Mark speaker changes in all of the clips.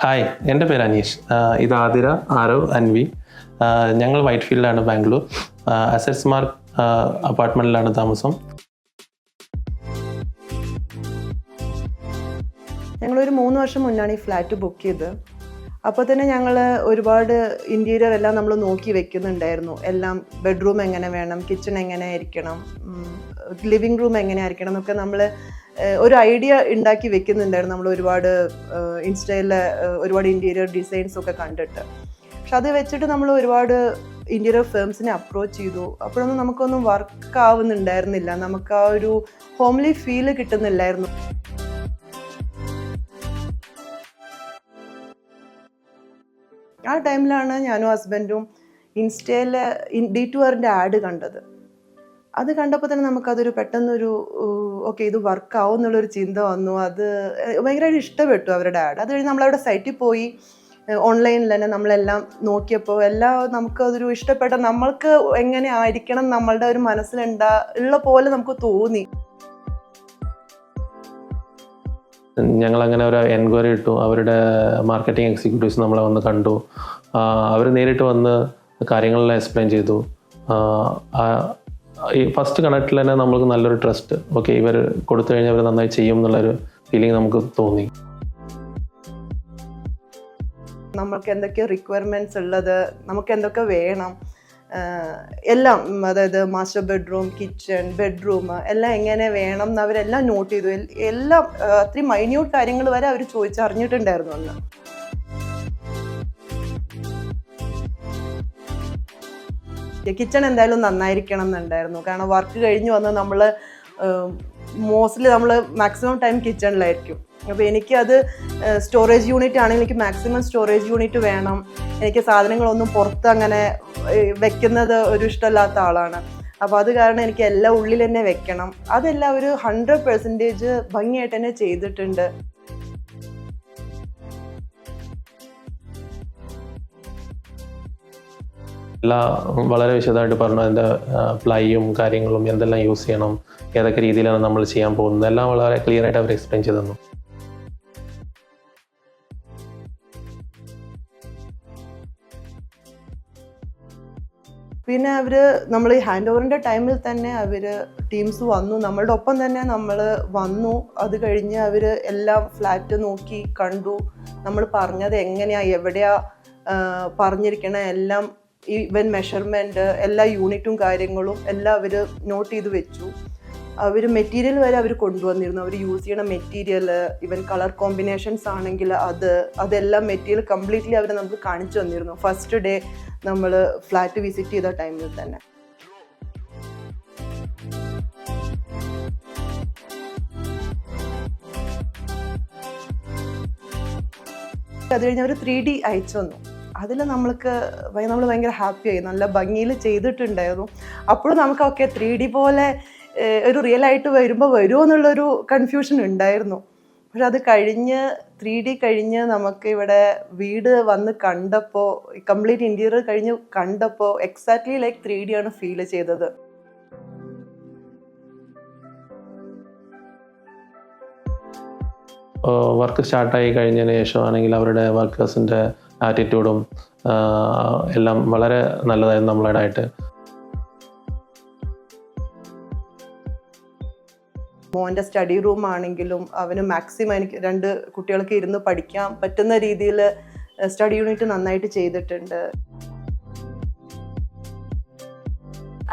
Speaker 1: Hi, എൻ്റെ പേര് അനീഷ്. ഇത് ആതിര, ആരവ്, അൻവി. ഞങ്ങൾ വൈറ്റ് ഫീൽഡിലാണ്, ബാംഗ്ലൂർ. അസറ്റ്സ് മാർക്ക് അപ്പാർട്ട്മെൻറ്റിലാണ് താമസം.
Speaker 2: ഞങ്ങളൊരു 3 വർഷം മുന്നാണ് ഈ ഫ്ലാറ്റ് ബുക്ക് ചെയ്തത്. അപ്പോൾ തന്നെ ഞങ്ങൾ ഒരുപാട് ഇൻറ്റീരിയർ എല്ലാം നമ്മൾ നോക്കി വെക്കുന്നുണ്ടായിരുന്നു. എല്ലാം ബെഡ്റൂം എങ്ങനെ വേണം, കിച്ചൺ എങ്ങനെ ആയിരിക്കണം, ലിവിങ് റൂം എങ്ങനെ ആയിരിക്കണം എന്നൊക്കെ നമ്മൾ ഒരു ഐഡിയ ഉണ്ടാക്കി വെക്കുന്നുണ്ടായിരുന്നു. നമ്മൾ ഒരുപാട് ഇൻസ്റ്റയിലെ ഒരുപാട് ഇൻറ്റീരിയർ ഡിസൈൻസ് ഒക്കെ കണ്ടിട്ട്. പക്ഷെ അത് വെച്ചിട്ട് നമ്മൾ ഒരുപാട് ഇൻറ്റീരിയർ ഫേംസിനെ അപ്രോച്ച് ചെയ്തു. അപ്പോഴൊന്നും നമുക്കൊന്നും വർക്ക് ആവുന്നുണ്ടായിരുന്നില്ല. നമുക്ക് ആ ഒരു ഹോംലി ഫീല് കിട്ടുന്നില്ലായിരുന്നു. ആ ടൈമിലാണ് ഞാനും ഹസ്ബൻഡും ഇൻസ്റ്റയിൽ D2Rൻ്റെ ആഡ് കണ്ടത്. അത് കണ്ടപ്പോൾ തന്നെ നമുക്കതൊരു പെട്ടെന്നൊരു ഓക്കെ ഇത് വർക്കാവും എന്നുള്ളൊരു ചിന്ത വന്നു. അത് ഭയങ്കരമായിട്ട് ഇഷ്ടപ്പെട്ടു അവരുടെ ആഡ്. അത് കഴിഞ്ഞ് നമ്മളവിടെ സൈറ്റിൽ പോയി ഓൺലൈനിൽ തന്നെ നമ്മളെല്ലാം നോക്കിയപ്പോൾ എല്ലാം നമുക്കതൊരു ഇഷ്ടപ്പെട്ട, നമ്മൾക്ക് എങ്ങനെ ആയിരിക്കണം നമ്മളുടെ ഒരു മനസ്സിലുള്ള പോലെ നമുക്ക് തോന്നി.
Speaker 1: ഞങ്ങളങ്ങനെ ഒരു എൻക്വയറി ഇട്ടു. അവരുടെ മാർക്കറ്റിംഗ് എക്സിക്യൂട്ടീവ്സ് നമ്മളെ വന്ന് കണ്ടു. അവർ നേരിട്ട് വന്ന് കാര്യങ്ങളെല്ലാം എക്സ്പ്ലെയിൻ ചെയ്തു. ഈ ഫസ്റ്റ് കണക്റ്റിൽ തന്നെ നമ്മൾക്ക് നല്ലൊരു ട്രസ്റ്റ്, ഓക്കെ ഇവർ കൊടുത്തു കഴിഞ്ഞാൽ അവർ നന്നായി ചെയ്യും എന്നുള്ളൊരു ഫീലിംഗ് നമുക്ക് തോന്നി.
Speaker 2: നമുക്ക് എന്തൊക്കെ റിക്വയർമെൻറ്റ്സ് ഉള്ളത്, നമുക്ക് എന്തൊക്കെ വേണം, എല്ലാം, അതായത് മാസ്റ്റർ ബെഡ്റൂം, കിച്ചൺ, ബെഡ്റൂം എല്ലാം എങ്ങനെ വേണം എന്ന് അവരെല്ലാം നോട്ട് ചെയ്തു. എല്ലാം അത്രയും മൈന്യൂട്ട് കാര്യങ്ങൾ വരെ അവർ ചോദിച്ചറിഞ്ഞിട്ടുണ്ടായിരുന്നു അന്ന്. കിച്ചൺ എന്തായാലും നന്നായിരിക്കണം എന്നുണ്ടായിരുന്നു. കാരണം വർക്ക് കഴിഞ്ഞ് വന്ന് നമ്മൾ മോസ്റ്റ്ലി നമ്മൾ മാക്സിമം ടൈം കിച്ചണിലായിരിക്കും. അപ്പോൾ എനിക്കത് സ്റ്റോറേജ് യൂണിറ്റ് ആണെങ്കിൽ എനിക്ക് മാക്സിമം സ്റ്റോറേജ് യൂണിറ്റ് വേണം. എനിക്ക് സാധനങ്ങളൊന്നും പുറത്ത് അങ്ങനെ വെക്കുന്നത് ഒരു ഇഷ്ടമില്ലാത്ത ആളാണ്. അപ്പോൾ അത് കാരണം എനിക്ക് എല്ലാം ഉള്ളിൽ തന്നെ വെക്കണം. അതെല്ലാം ഒരു 100% ഭംഗിയായിട്ട് തന്നെ ചെയ്തിട്ടുണ്ട്.
Speaker 1: എല്ലാം വളരെ വിശദമായിട്ട് പറഞ്ഞു. അതിൻ്റെ പ്ലൈയും കാര്യങ്ങളും എന്തെല്ലാം യൂസ് ചെയ്യണം, ഏതൊക്കെ രീതിയിലാണ് നമ്മൾ ചെയ്യാൻ പോകുന്നത്, എല്ലാം വളരെ ക്ലിയർ ആയിട്ട് അവർ എക്സ്പ്ലെയിൻ ചെയ്തു തന്നു.
Speaker 2: പിന്നെ നമ്മൾ ഈ ഹാൻഡ് ഓവറിൻ്റെ ടൈമിൽ തന്നെ ടീംസ് വന്നു, നമ്മളുടെ ഒപ്പം തന്നെ നമ്മൾ വന്നു. അത് കഴിഞ്ഞ് എല്ലാം ഫ്ലാറ്റ് നോക്കി കണ്ടു. നമ്മൾ പറഞ്ഞത് എങ്ങനെയാണ്, എവിടെയാണ് പറഞ്ഞിരിക്കണ എല്ലാം, ഈവൻ മെഷർമെൻറ്റ്, എല്ലാ യൂണിറ്റും കാര്യങ്ങളും എല്ലാം നോട്ട് ചെയ്ത് വെച്ചു. മെറ്റീരിയൽ വരെ കൊണ്ടുവന്നിരുന്നു. യൂസ് ചെയ്യണ മെറ്റീരിയൽ, ഈവൻ കളർ കോമ്പിനേഷൻസ് ആണെങ്കിൽ അതെല്ലാം മെറ്റീരിയൽ കംപ്ലീറ്റ്ലി നമുക്ക് കാണിച്ചു തന്നിരുന്നു ഫസ്റ്റ് ഡേ നമ്മൾ ഫ്ലാറ്റ് വിസിറ്റ് ചെയ്ത ടൈമിൽ തന്നെ. അത് കഴിഞ്ഞ് 3D അയച്ചു തന്നു. അതിൽ നമ്മൾ ഭയങ്കര ഹാപ്പിയായി. നല്ല ഭംഗിയിൽ ചെയ്തിട്ടുണ്ടായിരുന്നു. അപ്പോഴും നമുക്ക് ഓക്കെ 3D പോലെ ഒരു റിയൽ ആയിട്ട് വരുമോ എന്നുള്ളൊരു കൺഫ്യൂഷൻ ഉണ്ടായിരുന്നു. പക്ഷെ അത് കഴിഞ്ഞ് 3D കഴിഞ്ഞ് നമുക്ക് ഇവിടെ വീട് വന്ന് കണ്ടപ്പോൾ, കംപ്ലീറ്റ് ഇൻറ്റീരിയർ കഴിഞ്ഞ് കണ്ടപ്പോൾ എക്സാക്ട്ലി ലൈക്ക് 3D ആണ് ഫീൽ ചെയ്തത്.
Speaker 1: വർക്ക് സ്റ്റാർട്ടായി കഴിഞ്ഞതിന് ശേഷമാണെങ്കിൽ അവരുടെ വർക്കേഴ്സിൻ്റെ ആറ്റിറ്റ്യൂഡും എല്ലാം വളരെ നല്ലതായിരുന്നു നമ്മളുടെയായിട്ട്.
Speaker 2: മോൻ്റെ സ്റ്റഡി റൂം ആണെങ്കിലും മാക്സിമം എനിക്ക് 2 കുട്ടികൾക്ക് ഇരുന്ന് പഠിക്കാൻ പറ്റുന്ന രീതിയിൽ സ്റ്റഡി യൂണിറ്റ് നന്നായിട്ട് ചെയ്തിട്ടുണ്ട്.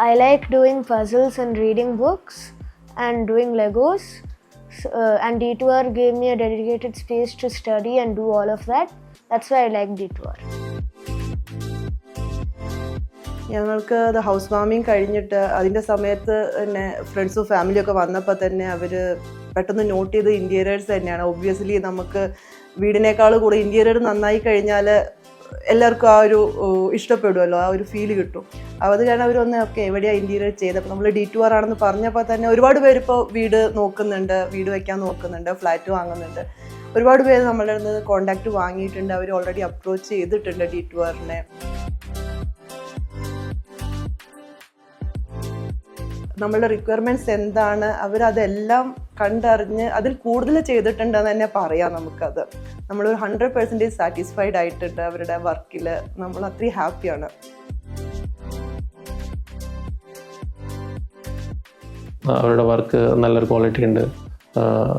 Speaker 3: I like doing puzzles and reading books and doing Legos. And D2R gave me a dedicated space to study and do all of that. That's why I like D2R.
Speaker 2: ഞങ്ങൾക്ക് അത് house വാമിങ് കഴിഞ്ഞിട്ട് അതിൻ്റെ സമയത്ത് തന്നെ ഫ്രണ്ട്സും ഫാമിലിയൊക്കെ വന്നപ്പോൾ തന്നെ പെട്ടെന്ന് നോട്ട് ചെയ്ത് ഇൻറ്റീരിയേഴ്സ് തന്നെയാണ്. ഒബ്വിയസ്ലി നമുക്ക് വീടിനേക്കാൾ കൂടെ ഇൻറ്റീരിയർ നന്നായി കഴിഞ്ഞാൽ എല്ലാവർക്കും ആ ഒരു ഇഷ്ടപ്പെടുമല്ലോ, ആ ഒരു ഫീല് കിട്ടും. അത് കാരണം ഓക്കെ എവിടെയാണ് ഇൻറ്റീരിയർ ചെയ്തപ്പോൾ നമ്മൾ D2R ആണെന്ന് പറഞ്ഞപ്പോൾ തന്നെ ഒരുപാട് പേര് ഇപ്പോൾ വീട് നോക്കുന്നുണ്ട്, വീട് വയ്ക്കാൻ നോക്കുന്നുണ്ട്, ഫ്ലാറ്റ് വാങ്ങുന്നുണ്ട്. ഒരുപാട് പേര് നമ്മളുടെ അടുത്ത് കോണ്ടാക്ട് വാങ്ങിയിട്ടുണ്ട്. അവർ ഓൾറെഡി അപ്രോച്ച് ചെയ്തിട്ടുണ്ട് D2Rനെ. നമ്മളുടെ റിക്വയർമെൻറ്റ്സ് എന്താണ്, അവരതെല്ലാം കണ്ടറിഞ്ഞ് അതിൽ കൂടുതൽ ചെയ്തിട്ടുണ്ടെന്ന് തന്നെ പറയാം നമുക്കത്. നമ്മൾ 100% സാറ്റിസ്ഫൈഡ് ആയിട്ടുണ്ട് അവരുടെ വർക്കിൽ. നമ്മൾ അത്രയും ഹാപ്പിയാണ്.
Speaker 1: അവരുടെ വർക്ക് നല്ലൊരു ക്വാളിറ്റി ഉണ്ട്.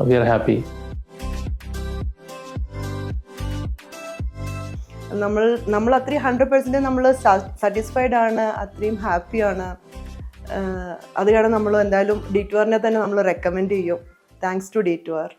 Speaker 1: We are happy.
Speaker 2: നമ്മൾ അത്രയും 100% നമ്മൾ സാറ്റിസ്ഫൈഡ് ആണ്, അത്രയും ഹാപ്പിയാണ്. അത് കാരണം നമ്മൾ എന്തായാലും D2R തന്നെ നമ്മൾ റെക്കമെൻഡ് ചെയ്യും. Thanks to D2R.